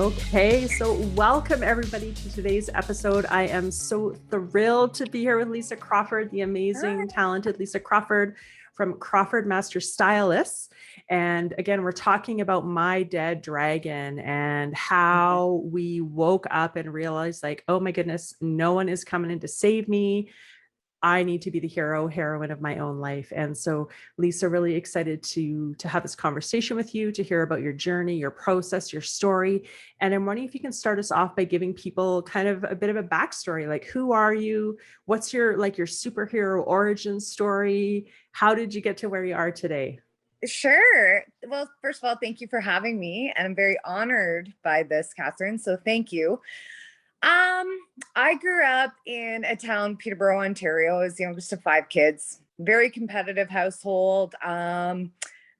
Okay, so welcome everybody to today's episode. I am so thrilled to be here with Lisa Crawford, the amazing, talented Lisa Crawford from Crawford Master Stylists. And again, we're talking about my dead dragon and how we woke up and realized like, oh my goodness, no one is coming in to save me. I need to be the heroine of my own life. And so, Lisa, really excited to have this conversation with you, to hear about your journey, your process, your story. And I'm wondering if you can start us off by giving people kind of a bit of a backstory, like who are you? What's your superhero origin story? How did you get to where you are today? Sure. Well, first of all, thank you for having me. And I'm very honored by this, Kathrine. So thank you. I grew up in a town, Peterborough, Ontario. I was the youngest of 5 kids. Very competitive household,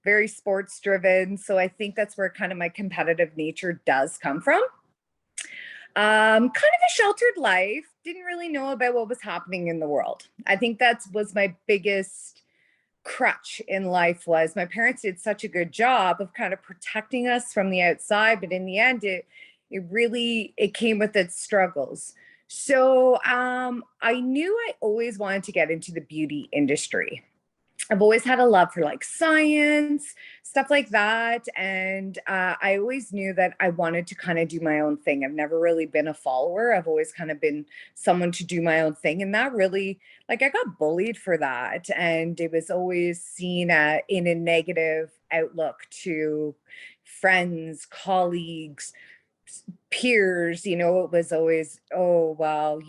very sports driven. So I think that's where kind of my competitive nature does come from. Kind of a sheltered life. Didn't really know about what was happening in the world. I think that was my biggest crutch in life. Was my parents did such a good job of kind of protecting us from the outside, but in the end, it came with its struggles. So I knew I always wanted to get into the beauty industry. I've always had a love for like science, stuff like that. And I always knew that I wanted to kind of do my own thing. I've never really been a follower. I've always kind of been someone to do my own thing. And that really, like, I got bullied for that. And it was always seen in a negative outlook to friends, colleagues, peers. It was always, oh, well,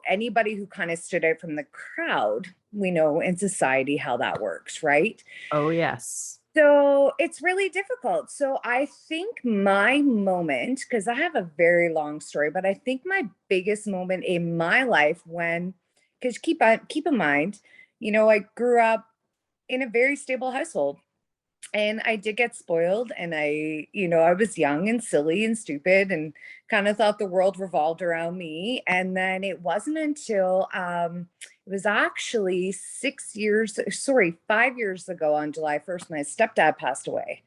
anybody who kind of stood out from the crowd, we know in society how that works, right? Oh, yes. So it's really difficult. So I think my moment, because I have a very long story, but I think my biggest moment in my life because keep in mind, I grew up in a very stable household. And I did get spoiled, and I was young and silly and stupid and kind of thought the world revolved around me. And then it wasn't until it was actually 5 years ago on July 1st, my stepdad passed away.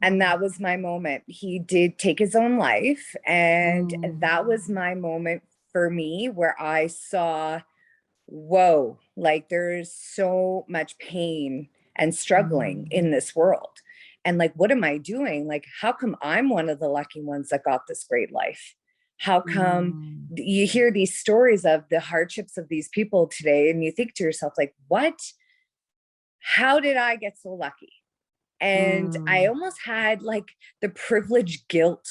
And that was my moment. He did take his own life. And that was my moment for me where I saw, whoa, like there's so much pain and struggling in this world. And like, what am I doing? Like, how come I'm one of the lucky ones that got this great life? How come you hear these stories of the hardships of these people today, and you think to yourself, like, what? How did I get so lucky? And I almost had like the privilege guilt.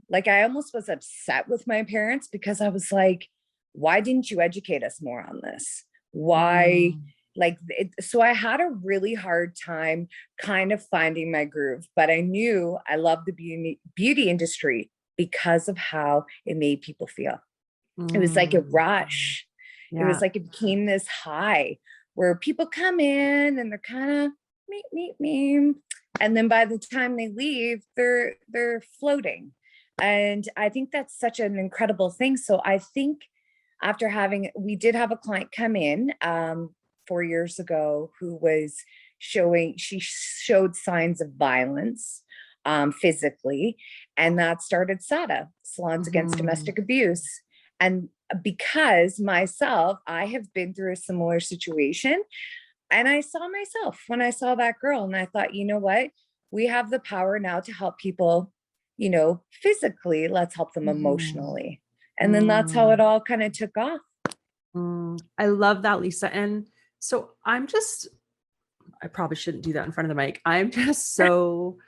Like, I almost was upset with my parents because I was like, why didn't you educate us more on this? Why? So I had a really hard time kind of finding my groove, but I knew I loved the beauty industry because of how it made people feel. It was like a rush. Yeah. It was like it became this high where people come in and they're kind of me. And then by the time they leave, they're floating. And I think that's such an incredible thing. So I think we did have a client come in 4 years ago who she showed signs of violence physically, and that started SADA, Saloons Against Domestic Abuse. And because myself, I have been through a similar situation, and I saw myself when I saw that girl, and I thought, you know what? We have the power now to help people, physically. Let's help them emotionally. And then that's how it all kind of took off. I love that, Lisa. And so I probably shouldn't do that in front of the mic. I'm just so,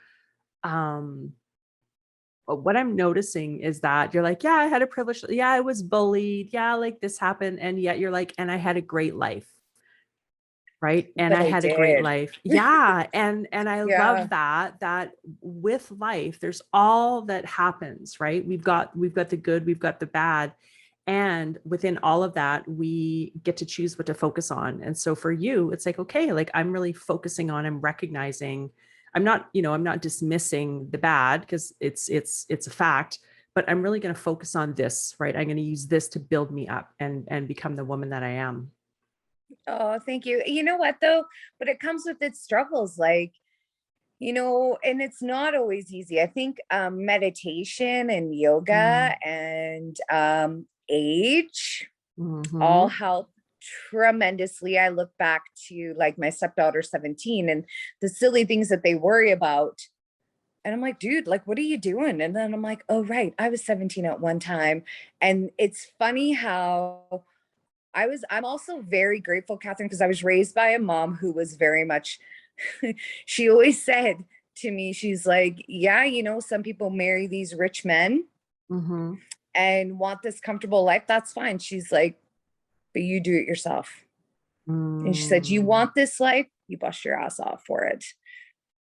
what I'm noticing is that you're like, yeah, I had a privilege. Yeah, I was bullied. Yeah, like this happened. And yet you're like, and I had a great life. Right. And I had a great life. Yeah. And I love that with life, there's all that happens, right? We've got the good, we've got the bad. And within all of that, we get to choose what to focus on. And so for you, it's like, okay, like I'm really focusing on and recognizing, I'm not dismissing the bad because it's a fact, but I'm really going to focus on this, right? I'm going to use this to build me up and become the woman that I am. Oh, thank you. You know what though? But it comes with its struggles. Like, And it's not always easy. I think meditation and yoga and age all help tremendously. I look back to like my stepdaughter 17 and the silly things that they worry about. And I'm like, dude, like, what are you doing? And then I'm like, oh, right. I was 17 at one time. And it's funny how I'm also very grateful, Kathrine, because I was raised by a mom who was very much, she always said to me, she's like, yeah, some people marry these rich men and want this comfortable life. That's fine. She's like, but you do it yourself. And she said, you want this life, you bust your ass off for it.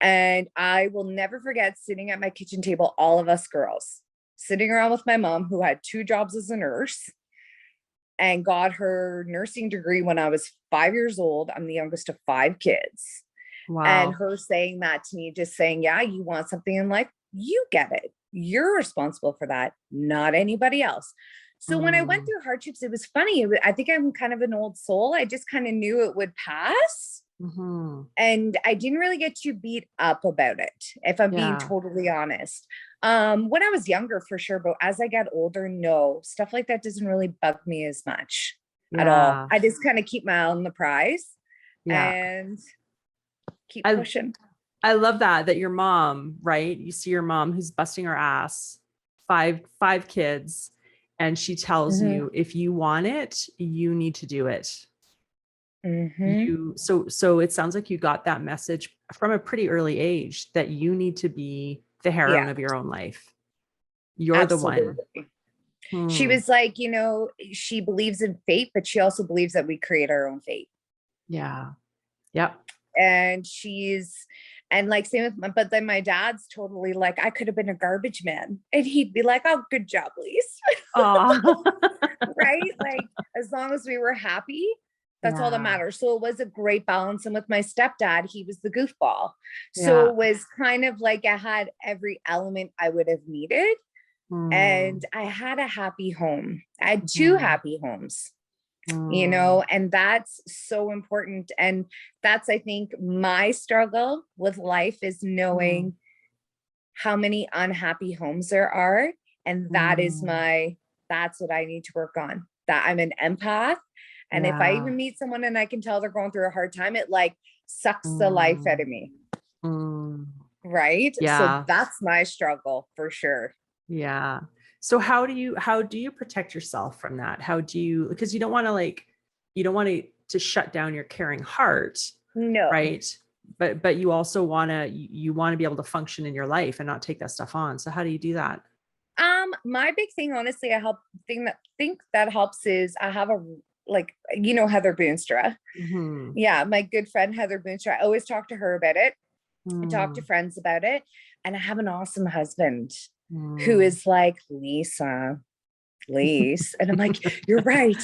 And I will never forget sitting at my kitchen table, all of us girls, sitting around with my mom, who had 2 jobs as a nurse and got her nursing degree when I was 5 years old. I'm the youngest of 5 kids. Wow. And her saying that to me, just saying, yeah, you want something in life, you get it. You're responsible for that, not anybody else. So when I went through hardships, it was funny. I think I'm kind of an old soul. I just kind of knew it would pass. And I didn't really get too beat up about it, if I'm being totally honest. When I was younger, for sure. But as I got older, no, stuff like that doesn't really bug me as much at all. I just kind of keep my eye on the prize and keep pushing. I love that your mom, right? You see your mom who's busting her ass, five kids, and she tells you, if you want it, you need to do it. So it sounds like you got that message from a pretty early age that you need to be the heroine of your own life. You're the one. She was like, she believes in fate, but she also believes that we create our own fate. Yeah. Yep. And and like same with but then my dad's totally like, I could have been a garbage man. And he'd be like, oh, good job, Lisa. Right? Like, as long as we were happy, that's all that matters. So it was a great balance. And with my stepdad, he was the goofball. So it was kind of like I had every element I would have needed. And I had a happy home. I had 2 happy homes, and that's so important. And that's, I think, my struggle with life is knowing how many unhappy homes there are. And that's what I need to work on. That I'm an empath. And if I even meet someone and I can tell they're going through a hard time, it like sucks the life out of me. Right. So that's my struggle for sure. Yeah. So how do you protect yourself from that? Because you don't want to shut down your caring heart. No. Right. But you also want to be able to function in your life and not take that stuff on. So how do you do that? My big thing, honestly, I think that helps is I have Heather Boonstra. Yeah. My good friend, Heather Boonstra. I always talk to her about it. I talk to friends about it. And I have an awesome husband who is like, Lisa, please. And I'm like, you're right.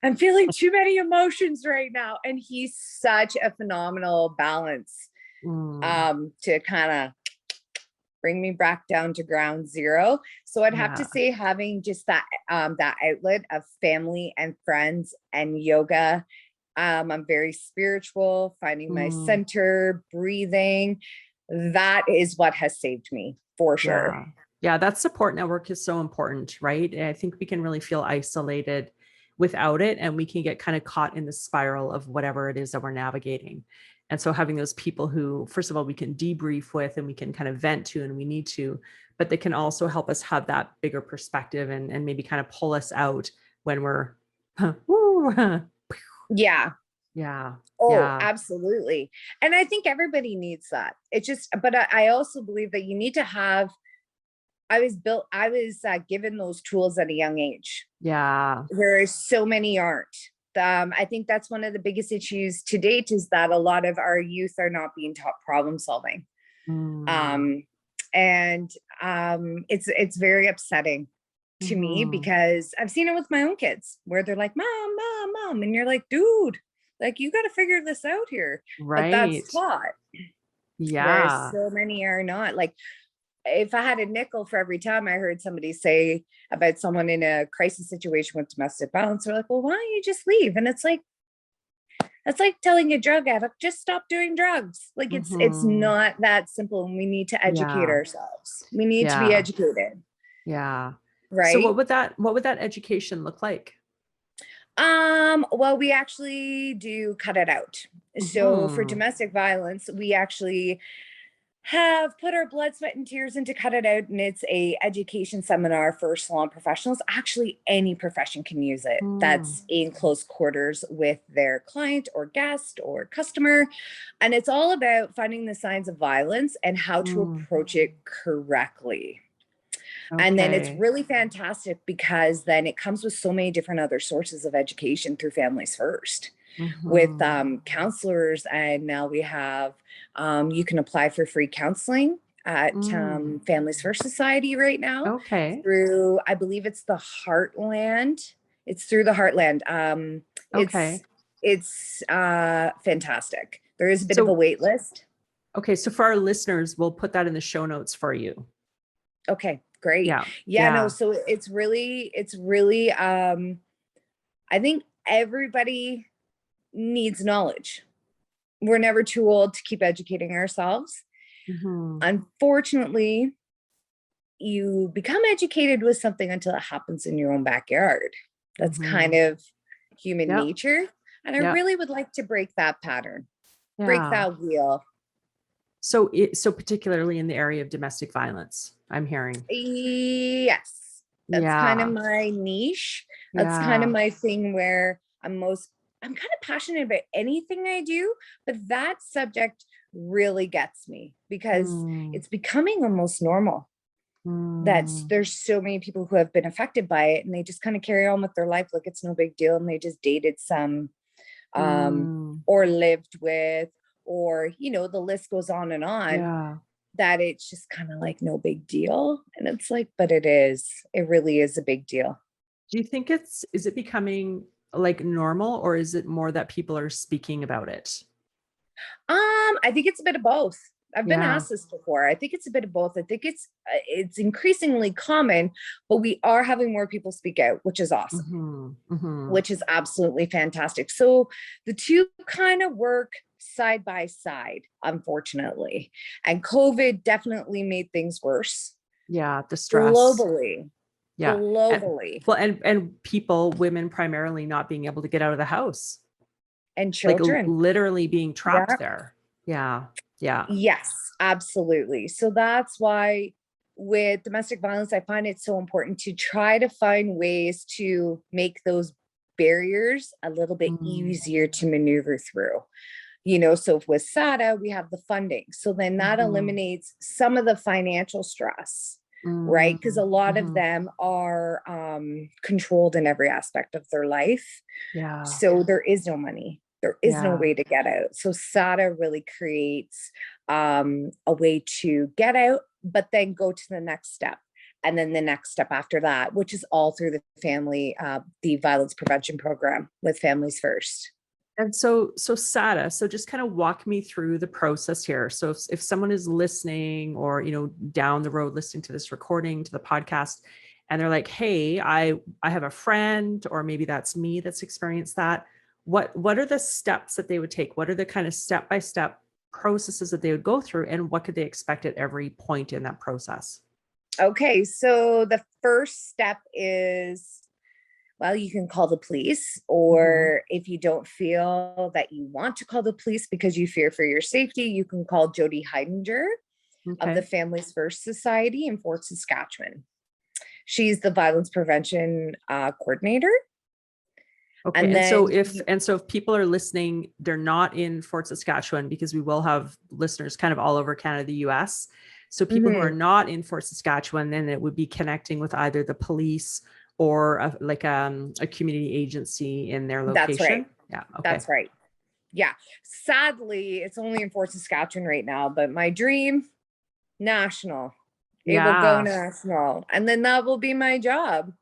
I'm feeling too many emotions right now. And he's such a phenomenal balance to kind of bring me back down to ground zero. So I'd have to say having just that outlet of family and friends and yoga. I'm very spiritual, finding my center, breathing. That is what has saved me for sure. Yeah, that support network is so important, right? And I think we can really feel isolated without it, and we can get kind of caught in the spiral of whatever it is that we're navigating. And so having those people who, first of all, we can debrief with and we can kind of vent to, and we need to, but they can also help us have that bigger perspective and maybe kind of pull us out when we're, yeah. Oh, yeah. Absolutely. And I think everybody needs that. But I also believe that you need to have, I was given those tools at a young age. Yeah. Where so many aren't. I think that's one of the biggest issues to date is that a lot of our youth are not being taught problem solving. It's very upsetting to me because I've seen it with my own kids where they're like, mom. And you're like, dude, like, you got to figure this out here. Right. But that's taught. Yeah. Whereas so many are not. Like, if I had a nickel for every time I heard somebody say about someone in a crisis situation with domestic violence, they're like, well, why don't you just leave? And it's like, That's like telling a drug addict, just stop doing drugs. Like it's Mhm. not that simple, and we need to educate Yeah. ourselves. We need to be Yeah. educated, Yeah. So right? what would that education look like? Well, we actually do cut it out. So for Mhm. domestic violence, we actually have put our blood, sweat, and tears into cut it out, and it's a education seminar for salon professionals. Actually, any profession can use it Mm. that's in close quarters with their client or guest or customer. And it's all about finding the signs of violence and how to Mm. approach it correctly. And then it's Okay. really fantastic because then it comes with so many different other sources of education through Families First with Mhm. counselors. And now we have, you can apply for free counseling at Mm. Families First Society right now Okay. through, I believe it's the Heartland. It's through the Heartland. It's Okay. fantastic. There is a bit of a So, wait list. okay. So for our listeners, we'll put that in the show notes for you. Okay, great. Yeah. Yeah, no, Yeah. so it's really I think everybody needs knowledge. We're never too old to keep educating ourselves. Mhm. Unfortunately, you become educated with something until it happens in your own backyard. That's kind Mhm. of human Yep. nature. And I Yep. really would like to break that pattern, break Yeah. that wheel. So particularly in the area of domestic violence, I'm hearing. Yes, that's kind of Yeah. my niche. That's kind of Yeah. my thing where I'm kind of passionate about anything I do, but that subject really gets me because Mm. it's becoming almost normal that Mm. there's so many people who have been affected by it and they just kind of carry on with their life like it's no big deal, and they just dated some um Mm. or lived with, or the list goes on, Yeah. that it's just kind of like no big deal. And it's like, but it really is a big deal. Do you think is it becoming like normal, or is it more that people are speaking about it? I think it's a bit of both. I've been Yeah. asked this before. I think it's a bit of both. I think it's increasingly common, but we are having more people speak out, which is awesome, Mhm. Mhm. which is absolutely fantastic. So the two kind of work side by side, unfortunately. And COVID definitely made things worse Yeah, the stress. globally. Yeah. Globally. And people, women primarily not being able to get out of the house. And Like children. literally being trapped Yeah. there. Yeah. Yeah. Yes, absolutely. So that's why with domestic violence, I find it so important to try to find ways to make those barriers a little bit Mm. easier to maneuver through. So with SADA, we have the funding. So then that Mhm. eliminates some of the financial stress, right? Because a Mm. lot of Mhm. them are controlled in every aspect of their life. Yeah. So there is no money. There is no Yeah. way to get out. So SADA really creates a way to get out, but then go to the next step. And then the next step after that, which is all through the violence prevention program with Families First. And so SADA, so just kind of walk me through the process here. So if someone is listening, or, down the road listening to this recording, to the podcast, and they're like, "Hey, I have a friend, or maybe that's me that's experienced that." What are the steps that they would take? What are the kind of step-by-step processes that they would go through, and what could they expect at every point in that process? Okay, so the first step is, well, you can call the police, Mhm. or if you don't feel that you want to call the police because you fear for your safety, you can call Jody Heidinger of the Okay. Families First Society in Fort Saskatchewan. She's the violence prevention coordinator. Okay. And And then, so if people are listening, they're not in Fort Saskatchewan, because we will have listeners kind of all over Canada, the US. So people who are mhm, not in Fort Saskatchewan, then it would be connecting with either the police or a community agency in their that's right. location. Yeah. Okay. That's right. Yeah. Sadly, it's only in Fort Saskatchewan right now, but my dream, national. It will go Yeah. national. And then that will be my job.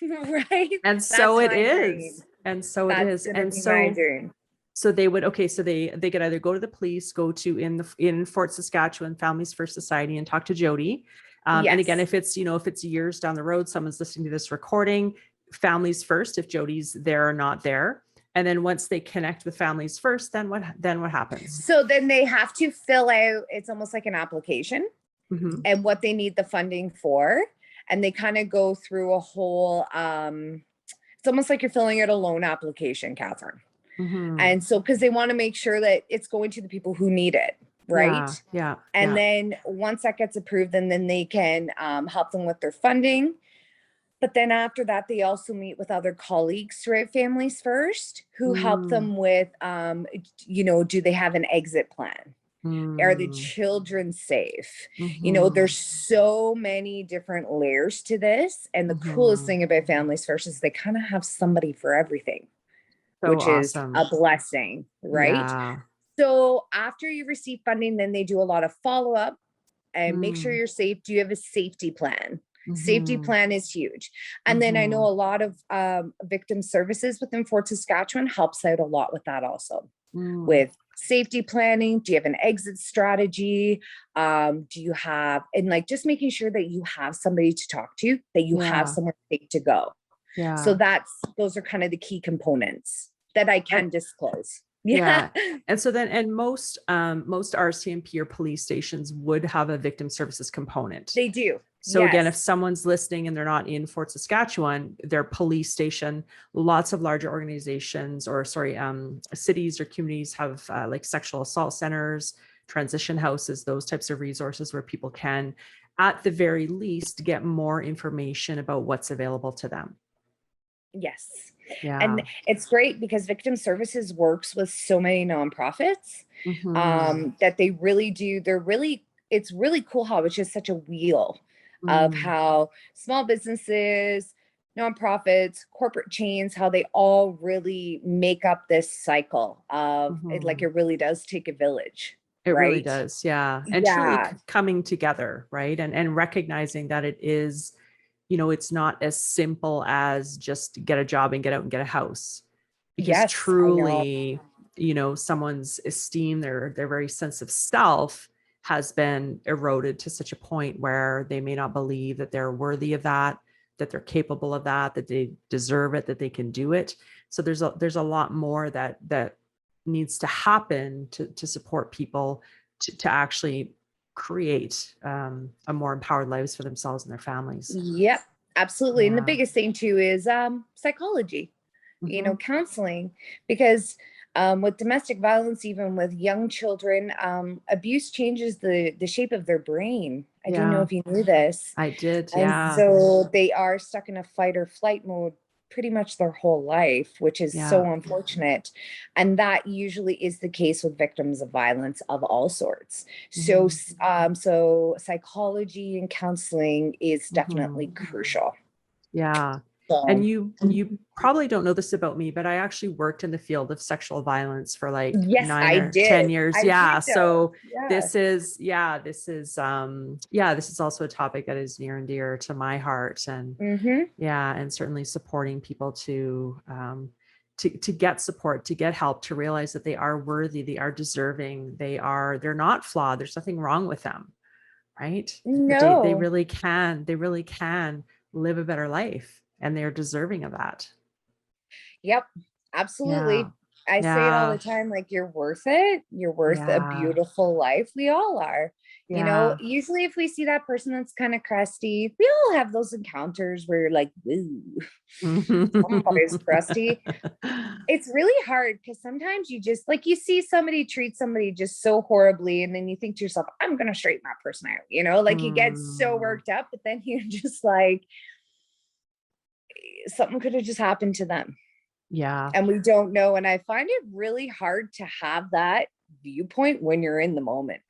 Right? And That's so it my dream. is. And so it That's is. gonna And be my so dream. So they would, okay, so they could either go to the police, go to in Fort Saskatchewan Families First Society, and talk to Jody. And again, Yes. if it's years down the road, someone's listening to this recording, Families First, if Jody's there or not there, And then once they connect with families first, then what happens? So then they have to fill out, it's almost like an application Mm-hmm. and what they need the funding for. And they kind of go through a whole, it's almost like you're filling out a loan application, Kathrine. Mm-hmm. And so, because they want to make sure that it's going to the people who need it, right? Yeah. And then once that gets approved, then they can help them with their funding. But then after that, they also meet with other colleagues throughout Families First who help them with, do they have an exit plan? Are the children safe? There's so many different layers to this. And the coolest thing about Families First is they kind of have somebody for everything, which awesome. is a blessing, right? Yeah. So after you receive funding, then they do a lot of follow-up and make sure you're safe. Do you have a safety plan? Safety plan is huge. And then I know a lot of victim services within Fort Saskatchewan helps out a lot with that also. With safety planning, do you have an exit strategy? Do you have, and like just making sure that you have somebody to talk to, that you have somewhere safe to go. Yeah. So those are kind of the key components that I can disclose. Yeah. And so then, most RCMP or police stations would have a victim services component. They do. So again, if someone's listening and they're not in Fort Saskatchewan, their police station, lots of larger organizations cities or communities have like sexual assault centers, transition houses, those types of resources where people can, at the very least, get more information about what's available to them. Yes. Yeah. And it's great because Victim Services works with so many nonprofits that they really do. It's really cool how it's just such a wheel of how small businesses, nonprofits, corporate chains, how they all really make up this cycle of it. Like it really does take a village. It really does. Yeah. And truly coming together, right. And recognizing that it is, it's not as simple as just get a job and get out and get a house, because truly, someone's esteem, their very sense of self has been eroded to such a point where they may not believe that they're worthy of that they're capable of that they deserve it, that they can do it. So there's a lot more that needs to happen to support people to actually create a more empowered lives for themselves and their families. Yep, absolutely. And the biggest thing too is psychology, counseling, because with domestic violence, even with young children, abuse changes the shape of their brain. I don't know if you knew this. I did. And so they are stuck in a fight or flight mode pretty much their whole life, which is so unfortunate. And that usually is the case with victims of violence of all sorts. So, so psychology and counseling is definitely crucial. Yeah. And you probably don't know this about me, but I actually worked in the field of sexual violence for like 9 or 10 years. So this is also a topic that is near and dear to my heart. And and certainly supporting people to get support, to get help, to realize that they are worthy, they are deserving, they're not flawed. There's nothing wrong with them. Right. No, they really can live a better life. And they're deserving of that. Yep, absolutely. I say it all the time, like you're worth it. You're worth a beautiful life. We all are. Usually if we see that person that's kind of crusty, we all have those encounters where you're like, woo, somebody's crusty. It's really hard because sometimes you just like, you see somebody treat somebody just so horribly. And then you think to yourself, I'm going to straighten that person out, like you get so worked up, but then you're just like, something could have just happened to them. Yeah. And we don't know. And I find it really hard to have that viewpoint when you're in the moment.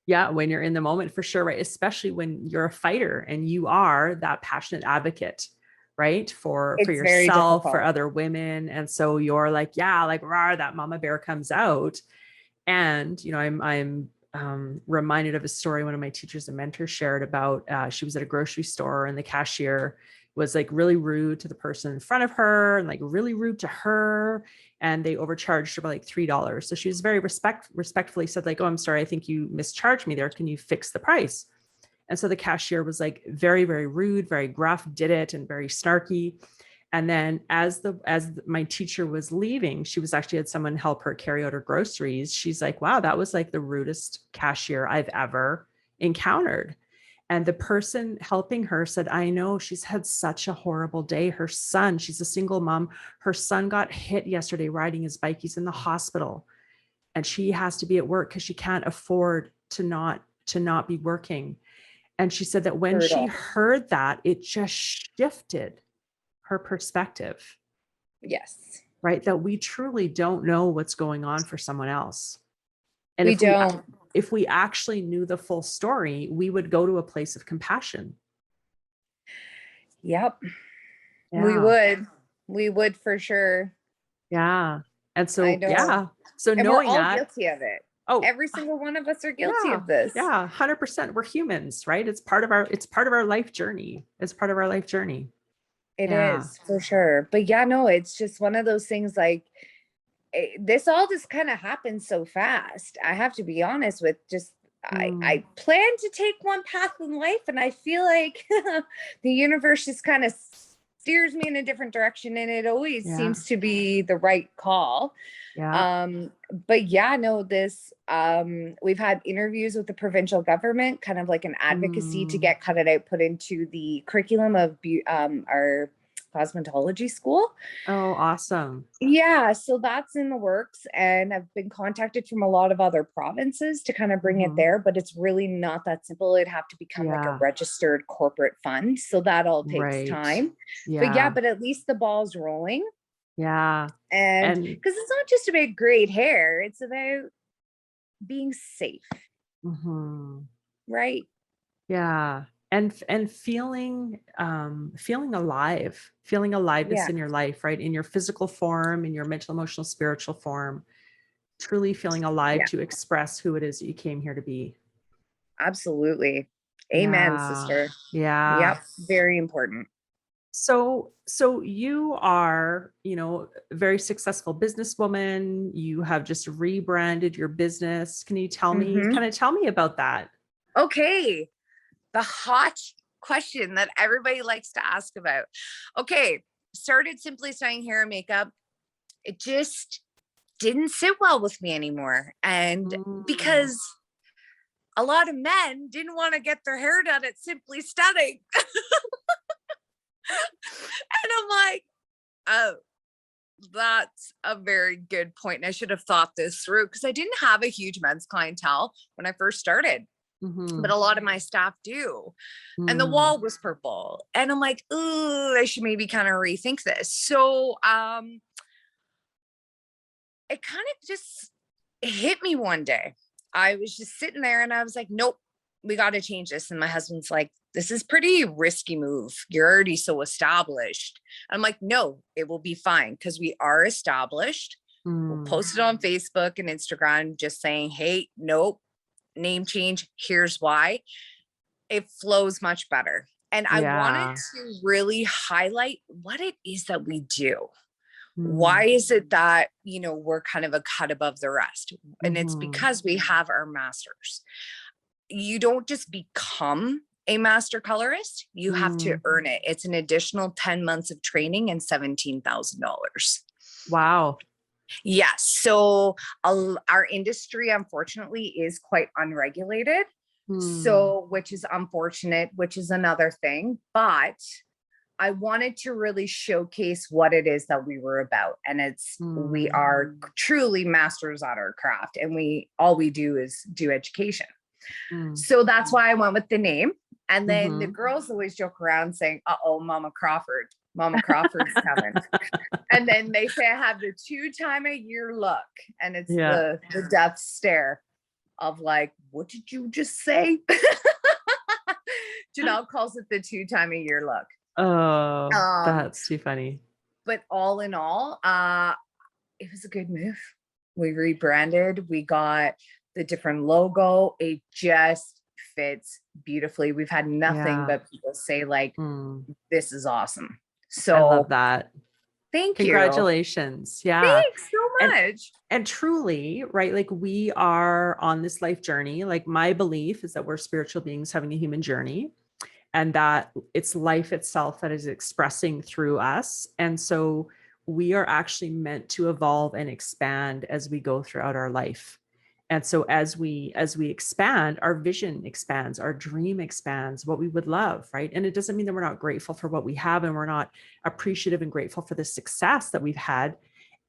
Yeah. When you're in the moment, for sure. Right. Especially when you're a fighter and you are that passionate advocate, right. For yourself, for other women. And so you're like, rah, that mama bear comes out. And, I'm reminded of a story one of my teachers and mentors shared about, she was at a grocery store and the cashier was like really rude to the person in front of her and like really rude to her. And they overcharged her by like $3. So she was very respectfully said like, oh, I'm sorry. I think you mischarged me there. Can you fix the price? And so the cashier was like very, very rude, very gruff, did it and very snarky. And then as my teacher was leaving, she was actually had someone help her carry out her groceries. She's like, wow, that was like the rudest cashier I've ever encountered. And the person helping her said, I know, she's had such a horrible day. Her son, she's a single mom. Her son got hit yesterday riding his bike. He's in the hospital and she has to be at work because she can't afford to not be working. And she said that when she heard that, it just shifted her perspective. Yes. Right. That we truly don't know what's going on for someone else. And if we actually knew the full story, we would go to a place of compassion. Yep. Yeah. We would for sure. Yeah. And so, yeah. So and knowing we're all that, guilty of it. Oh, every single one of us are guilty of this. Yeah. 100%. We're humans, right? It's part of our life journey. It's part of our life journey. It is for sure. But yeah, no, it's just one of those things like this all just kind of happens so fast. I have to be honest with just, I plan to take one path in life and I feel like the universe just kind of steers me in a different direction and it always seems to be the right call. Yeah. But yeah, no, this, we've had interviews with the provincial government, kind of like an advocacy to get cut it out, put into the curriculum of our cosmetology school. Oh, awesome. Yeah. So that's in the works. And I've been contacted from a lot of other provinces to kind of bring it there, but it's really not that simple. It'd have to become like a registered corporate fund. So that all takes time. But at least the ball's rolling. Yeah. And because it's not just about great hair, it's about being safe. Right. Yeah. And feeling aliveness in your life, right? In your physical form, in your mental, emotional, spiritual form, truly feeling alive to express who it is that you came here to be. Absolutely. Amen, sister. Yeah. Yep. Very important. So you are, a very successful businesswoman. You have just rebranded your business. Can you tell me about that? Okay. The hot question that everybody likes to ask about. Okay. Started Simply Styling Hair and Makeup. It just didn't sit well with me anymore. And because a lot of men didn't want to get their hair done at Simply Stunning. And I'm like, oh, that's a very good point. And I should have thought this through because I didn't have a huge men's clientele when I first started, but a lot of my staff do. And the wall was purple. And I'm like, ooh, I should maybe kind of rethink this. So it kind of just hit me one day. I was just sitting there and I was like, nope, we got to change this. And my husband's like, this is pretty risky move. You're already so established. I'm like, no, it will be fine because we are established. We'll post it on Facebook and Instagram just saying, hey, nope, name change. Here's why. It flows much better. And I wanted to really highlight what it is that we do. Why is it that, we're kind of a cut above the rest? And it's because we have our masters. You don't just become a master colorist, you have to earn it. It's an additional 10 months of training and $17,000. Wow. Yes. So our industry, unfortunately, is quite unregulated. So, which is unfortunate, which is another thing. But I wanted to really showcase what it is that we were about. And it's, we are truly masters at our craft. And all we do is do education. So that's why I went with the name. And then the girls always joke around saying, uh-oh, Mama Crawford's coming. And then they say I have the 2-time-a-year look. And it's the death stare of like, what did you just say? Janelle calls it the 2-time-a-year look. Oh, that's too funny. But all in all, it was a good move. We rebranded. We got the different logo. It just fits beautifully. We've had nothing but people say like, this is awesome. So I love that. Thank you. Congratulations. Yeah. Thanks so much. And truly, right? Like we are on this life journey. Like my belief is that we're spiritual beings having a human journey. and that it's life itself that is expressing through us. And so we are actually meant to evolve and expand as we go throughout our life. And so as we expand, our vision expands, our dream expands, what we would love, right? And it doesn't mean that we're not grateful for what we have and we're not appreciative and grateful for the success that we've had.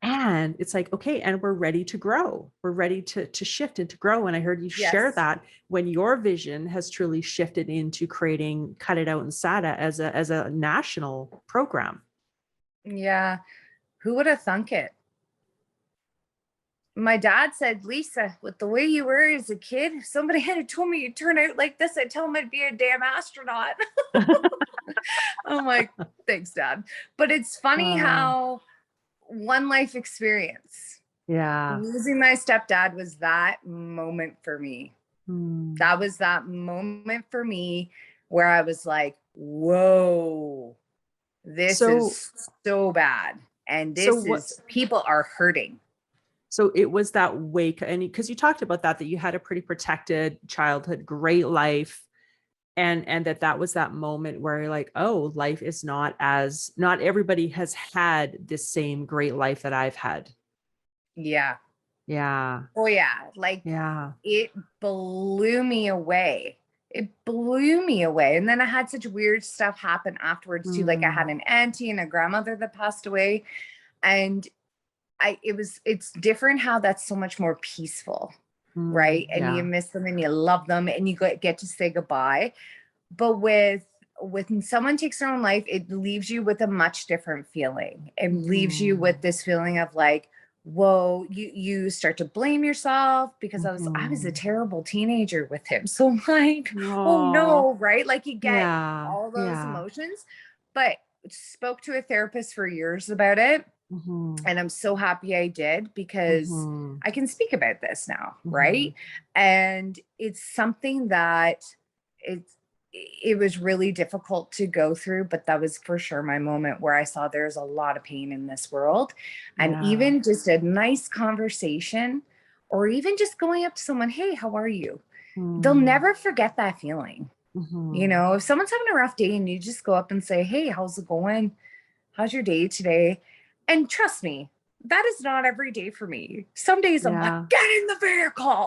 And it's like, okay, and we're ready to grow. We're ready to shift and to grow. And I heard you share Yes. that when your vision has truly shifted into creating Cut It Out in SADA as a national program. Yeah. Who would have thunk it? My dad said, Lisa, with the way you were as a kid, if somebody had told me you'd turn out like this, I'd tell them I'd be a damn astronaut. I'm like, thanks, Dad. But it's funny how one life experience. Yeah. Losing my stepdad was that moment for me. That was that moment for me where I was like, whoa, this is so bad. And people are hurting. So it was that wake, and because you talked about that you had a pretty protected childhood, great life. And that was that moment where you're like, oh, life is not everybody has had this same great life that I've had. Yeah. Yeah. Oh yeah. Like, yeah, it blew me away. It blew me away. And then I had such weird stuff happen afterwards too. Like I had an auntie and a grandmother that passed away. And it's different how that's so much more peaceful. Right. And you miss them and you love them and you get to say goodbye. But when someone takes their own life, it leaves you with a much different feeling. It leaves you with this feeling of like, whoa, you start to blame yourself because I was a terrible teenager with him. So I'm like, oh no, right? Like you get all those emotions, but spoke to a therapist for years about it. And I'm so happy I did because I can speak about this now, right? And it's something that it was really difficult to go through, but that was for sure my moment where I saw there's a lot of pain in this world. And even just a nice conversation or even just going up to someone, hey, how are you? They'll never forget that feeling. You know, if someone's having a rough day and you just go up and say, hey, how's it going? How's your day today? And trust me, that is not every day for me. Some days I'm like, get in the vehicle.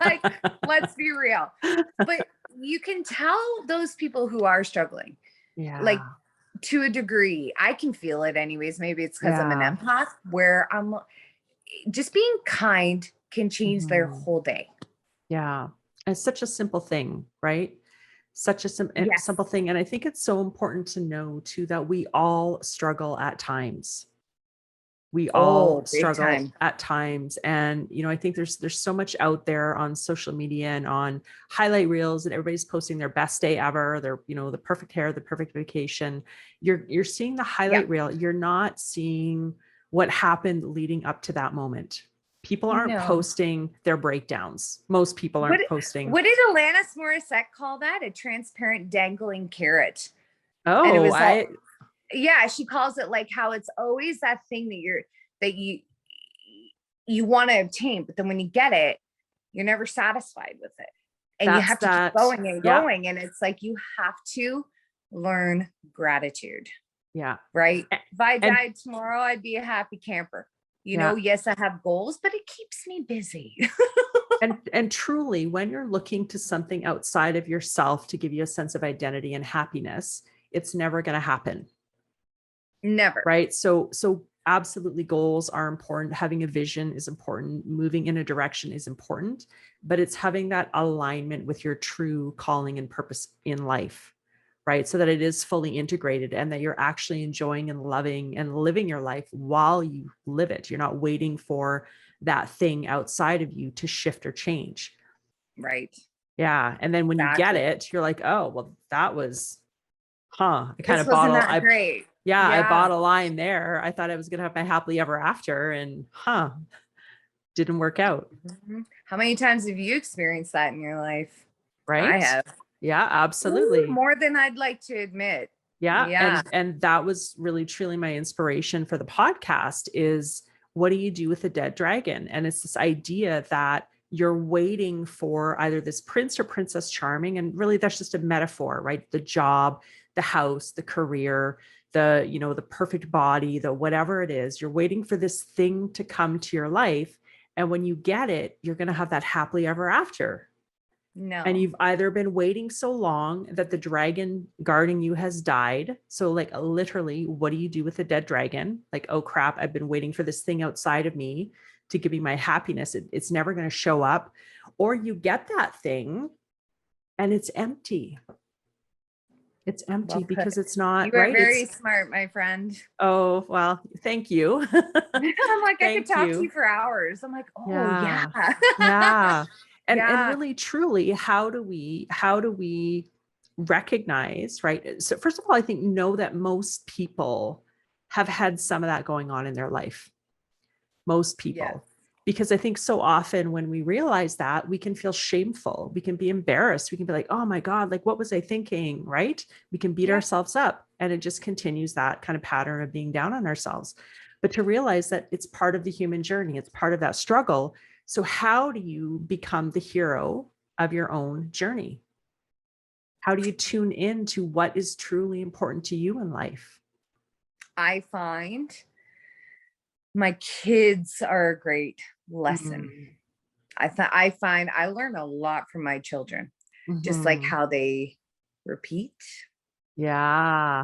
Like, let's be real. But you can tell those people who are struggling, like to a degree. I can feel it anyways. Maybe it's because I'm an empath where I'm just being kind can change their whole day. Yeah. It's such a simple thing, right? Such a simple thing. And I think it's so important to know too, that we all struggle at times. We all struggle at times. And, you know, I think there's so much out there on social media and on highlight reels and everybody's posting their best day ever. Their, you know, the perfect hair, the perfect vacation. You're seeing the highlight reel. You're not seeing what happened leading up to that moment. People aren't posting their breakdowns. Most people aren't posting. What did Alanis Morissette call that? A transparent dangling carrot. Oh, and it was she calls it like how it's always that thing that you want to obtain, but then when you get it, you're never satisfied with it. And you have to keep going and going. And it's like, you have to learn gratitude. Yeah. Right. If I died tomorrow, I'd be a happy camper. You know, yes, I have goals, but it keeps me busy. and truly, when you're looking to something outside of yourself to give you a sense of identity and happiness, it's never going to happen. Never. Right. So absolutely, goals are important. Having a vision is important. Moving in a direction is important, but it's having that alignment with your true calling and purpose in life. Right. So that it is fully integrated and that you're actually enjoying and loving and living your life while you live it. You're not waiting for that thing outside of you to shift or change. Right. Yeah. And then when you get it, you're like, oh, well, that was, I kind of bought great. I bought a line there. I thought I was going to have my happily ever after and didn't work out. How many times have you experienced that in your life? Right. I have. Yeah, absolutely. Ooh, more than I'd like to admit. Yeah. And that was really truly my inspiration for the podcast is, what do you do with a dead dragon? And it's this idea that you're waiting for either this prince or princess charming. And really that's just a metaphor, right? The job, the house, the career, the, you know, the perfect body, the whatever it is, you're waiting for this thing to come to your life. And when you get it, you're going to have that happily ever after. No. And you've either been waiting so long that the dragon guarding you has died. So like literally, what do you do with a dead dragon? Like, oh crap, I've been waiting for this thing outside of me to give me my happiness. It's never going to show up. Or you get that thing and it's empty. It's empty Well because put. it's not You are right. very It's, smart, my friend. oh, well, thank you. I'm like, I could Thank talk to you. you for hours. I'm like, oh Yeah. yeah. Yeah. And Yeah. really truly, how do we recognize, right? So first of all, I think know that most people have had some of that going on in their life. Most Yes. people. Because I think so often when we realize that, we can feel shameful. We can be embarrassed. We can be like, oh my God, like what was I thinking? Right? We can beat Yeah. ourselves up, and it just continues that kind of pattern of being down on ourselves. But to realize that it's part of the human journey, it's part of that struggle. So how do you become the hero of your own journey? How do you tune in to what is truly important to you in life? I find my kids are a great lesson. I find I learn a lot from my children, just like Mhm. how they repeat. Yeah.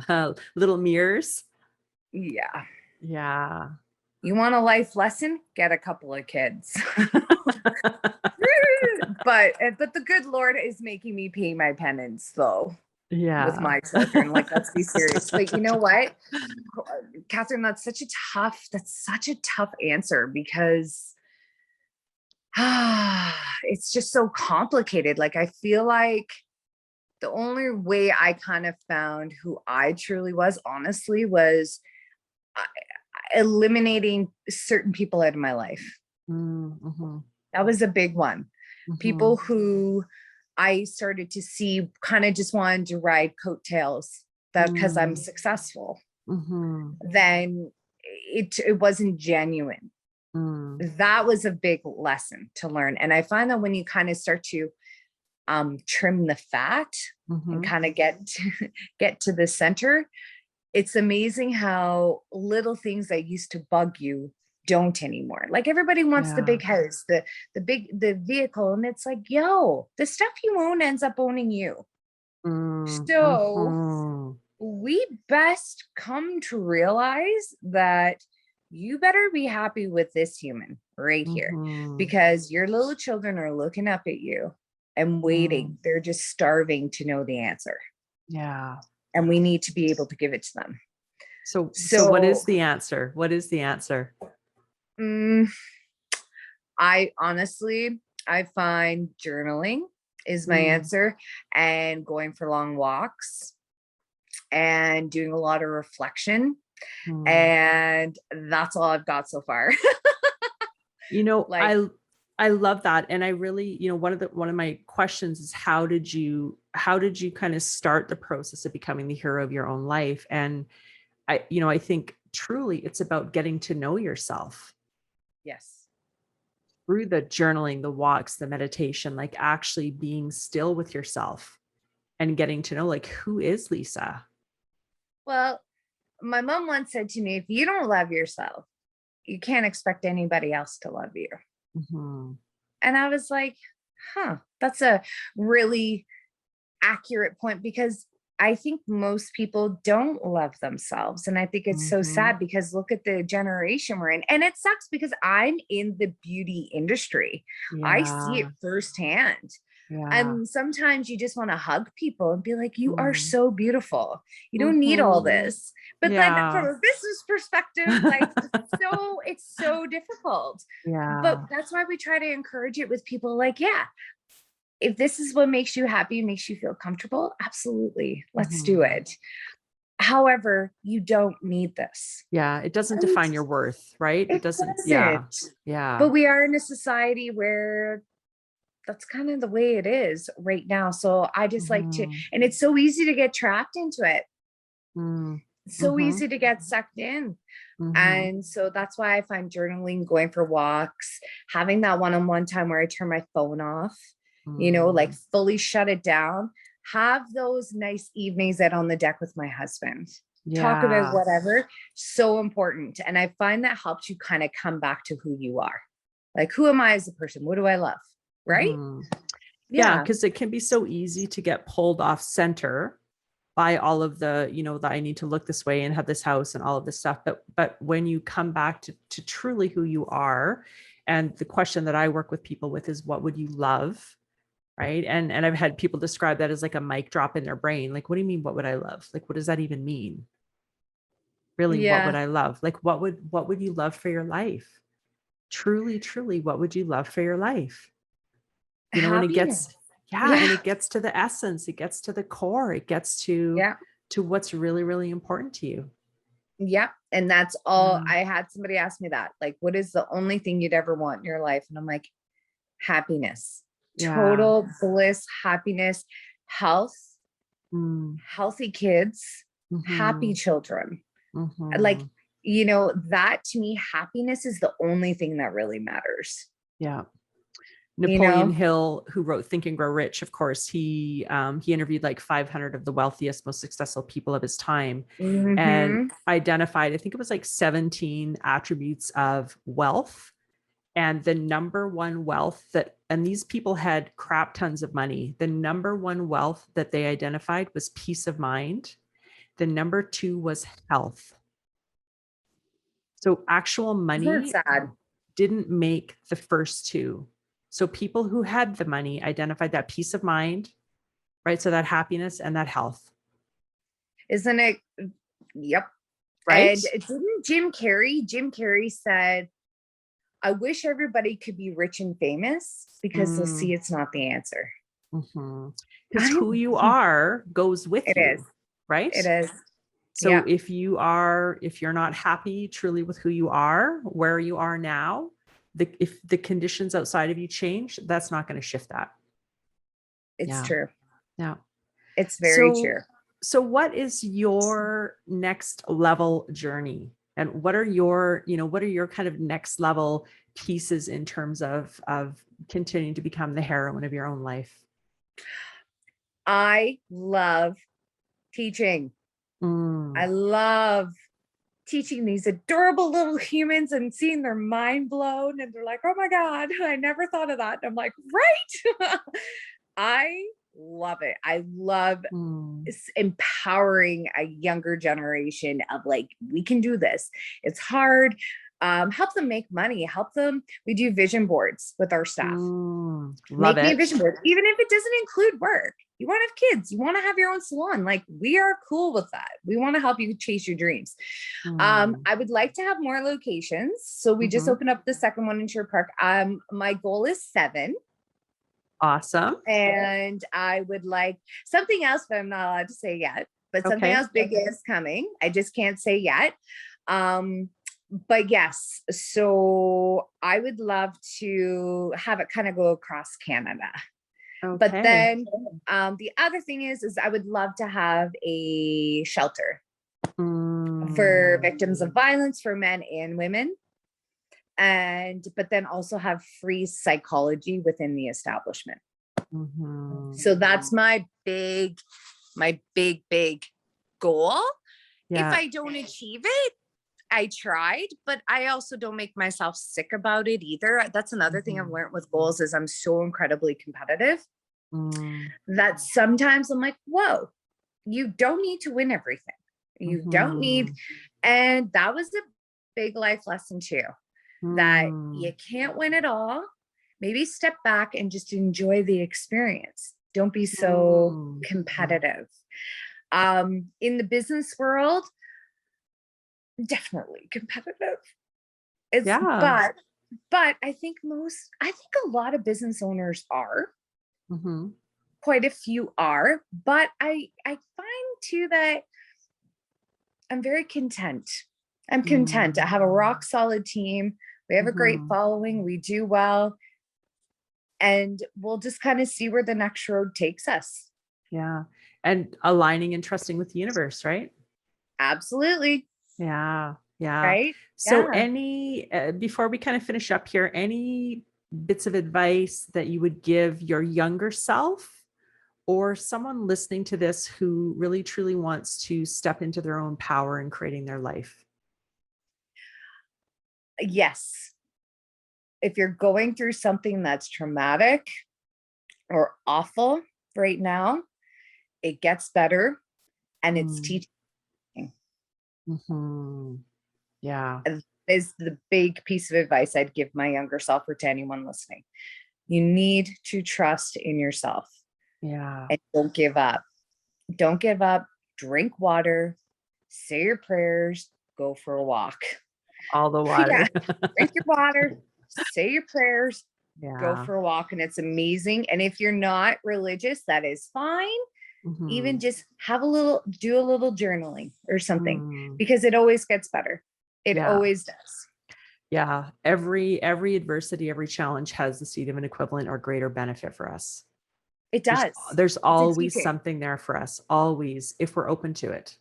Little mirrors. Yeah. Yeah. You want a life lesson? Get a couple of kids. but the good Lord is making me pay my penance though with Yeah. my children. Like, let's be serious. But you know what, Kathrine, that's such a tough answer because it's just so complicated. Like, I feel like the only way I kind of found who I truly was, honestly, was eliminating certain people out of my life. Mm-hmm. That was a big one. Mm-hmm. People who I started to see kind of just wanted to ride coattails that because I'm successful, then it wasn't genuine. That was a big lesson to learn. And I find that when you kind of start to trim the fat and kind of get to the center, it's amazing how little things that used to bug you don't anymore. Like, everybody wants the big house, the vehicle, and it's like, yo, the stuff you own ends up owning you. So we best come to realize that you better be happy with this human right here, because your little children are looking up at you and waiting. They're just starving to know the answer. Yeah. And we need to be able to give it to them. So what is the answer? What is the answer? I find journaling is my answer, and going for long walks and doing a lot of reflection. And that's all I've got so far. You know, like, I love that. And I really, you know, one of my questions is how did you kind of start the process of becoming the hero of your own life? And I think truly it's about getting to know yourself. yes. Through the journaling, the walks, the meditation, like actually being still with yourself and getting to know, like, who is Lisa? Well, my mom once said to me, if you don't love yourself, you can't expect anybody else to love you. And I was like, that's a really accurate point, because I think most people don't love themselves. And I think it's so sad, because look at the generation we're in. And it sucks because I'm in the beauty industry. I see it firsthand. And sometimes you just want to hug people and be like, you are so beautiful. You don't need all this. But then from a business perspective, like, it's so difficult. But that's why we try to encourage it with people like, if this is what makes you happy, makes you feel comfortable, absolutely, let's do it. However, you don't need this. Yeah, it doesn't define your worth, right? It doesn't. Yeah. But we are in a society where that's kind of the way it is right now. So I just like to, and it's so easy to get trapped into it. so easy to get sucked in. And so that's why I find journaling, going for walks, having that one-on-one time where I turn my phone off, you know, like fully shut it down, have those nice evenings out on the deck with my husband, talk about whatever. So important. And I find that helps you kind of come back to who you are. Like, who am I as a person? What do I love? Right? Yeah. Because it can be so easy to get pulled off center by all of the, you know, that I need to look this way and have this house and all of this stuff. But when you come back to truly who you are, and the question that I work with people with is, what would you love? Right. And I've had people describe that as like a mic drop in their brain. Like, what do you mean? What would I love? Like, what does that even mean? Really, what would I love? Like, what would you love for your life? Truly, truly, what would you love for your life? You know, when it gets, and it gets to the essence, it gets to the core, it gets to what's really, really important to you. Yeah. And that's all. I had somebody ask me that, like, what is the only thing you'd ever want in your life? And I'm like, happiness, total bliss, happiness, health, healthy kids, happy children. Like, you know, that to me, happiness is the only thing that really matters. Yeah. Napoleon Hill, who wrote Think and Grow Rich, of course, he interviewed like 500 of the wealthiest, most successful people of his time, and identified, I think it was like 17 attributes of wealth. And the number one wealth and these people had crap tons of money. The number one wealth that they identified was peace of mind. The number two was health. So actual money didn't make the first two. So people who had the money identified that peace of mind, right? So that happiness and that health. Isn't it? Yep. Right. And didn't Jim Carrey said, I wish everybody could be rich and famous, because they'll see it's not the answer. Because who you are goes with you. It is. Right? It is. So if you're not happy truly with who you are, where you are now, if the conditions outside of you change, that's not going to shift that. It's true. Yeah. It's very true. So what is your next level journey? And what are your kind of next level pieces in terms of continuing to become the heroine of your own life? I love teaching. I love teaching these adorable little humans and seeing their mind blown, and they're like, oh my God, I never thought of that. And I'm like, right. I love it. I love empowering a younger generation of like, we can do this. It's hard. Help them make money, help them. We do vision boards with our staff. Make me a vision board, even if it doesn't include work. You want to have kids, you want to have your own salon. Like, we are cool with that. We want to help you chase your dreams. I would like to have more locations. So we just opened up the second one in Sherwood Park. My goal is 7. Awesome. And I would like something else, but I'm not allowed to say yet. But something else big is coming. I just can't say yet. But yes, so I would love to have it kind of go across Canada. But then the other thing is I would love to have a shelter for victims of violence, for men and women. But then also have free psychology within the establishment. So that's my big goal. If I don't achieve it, I tried, but I also don't make myself sick about it either. That's another thing I've learned with goals is I'm so incredibly competitive that sometimes I'm like, whoa, you don't need to win everything. You don't need. And that was a big life lesson too, that you can't win it all. Maybe step back and just enjoy the experience. Don't be so competitive. In the business world, definitely competitive. But I think a lot of business owners are. Quite a few are, but I find too that I'm very content. I'm content. I have a rock solid team. We have a great following. We do well. And we'll just kind of see where the next road takes us. Yeah. And aligning and trusting with the universe, right? Absolutely. Yeah. Yeah. Right. So Yeah. any, before we kind of finish up here, any bits of advice that you would give your younger self or someone listening to this who really truly wants to step into their own power in creating their life? Yes. If you're going through something that's traumatic or awful right now, it gets better and it's Mm. teaching. Yeah. Is the big piece of advice I'd give my younger self or to anyone listening. You need to trust in yourself Yeah. and don't give up. Don't give up. Drink water, say your prayers, go for a walk. All the Yeah, water. drink your water, say your prayers, go Yeah. for a walk, and it's amazing. And if you're not religious, that is fine. Even Mhm. just do a little journaling or something, Mm. because it always gets better. It Yeah. always does. Yeah. Every adversity, every challenge has the seed of an equivalent or greater benefit for us. It There's does. there's It's a always teaching. something there for us, always, if we're open to it.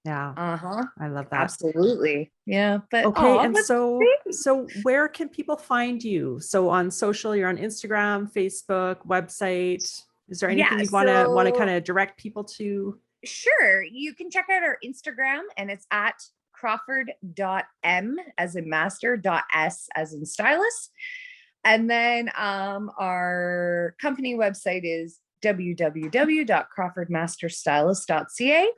Yeah. Uh-huh. I love that. Absolutely. Yeah. But Okay, and that's so great. so where can people find you? So on social, you're on Instagram, Facebook, website. Is there anything Yeah. you'd want to kind So of direct people to? sure, you can check out our Instagram, and it's at crawford.m as in master .s as in stylus. And then our company website is www.crawfordmasterstylist.ca.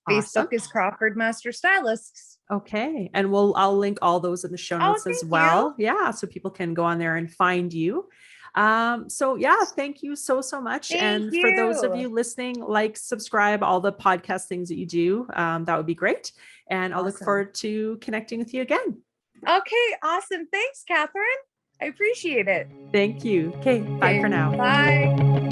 Facebook Awesome. is Crawford Master Stylists. Okay. And I'll link all those in the show Oh, notes as thank you. well. Yeah. So people can go on there and find you. So yeah, thank you so much. Thank And for those of you. you listening, like, subscribe, all the podcast things that you do. That would be great. And I'll look Awesome. forward to connecting with you again. Okay, awesome. Thanks, Kathrine. I appreciate it. Thank you. Okay. Bye Okay, for now. bye.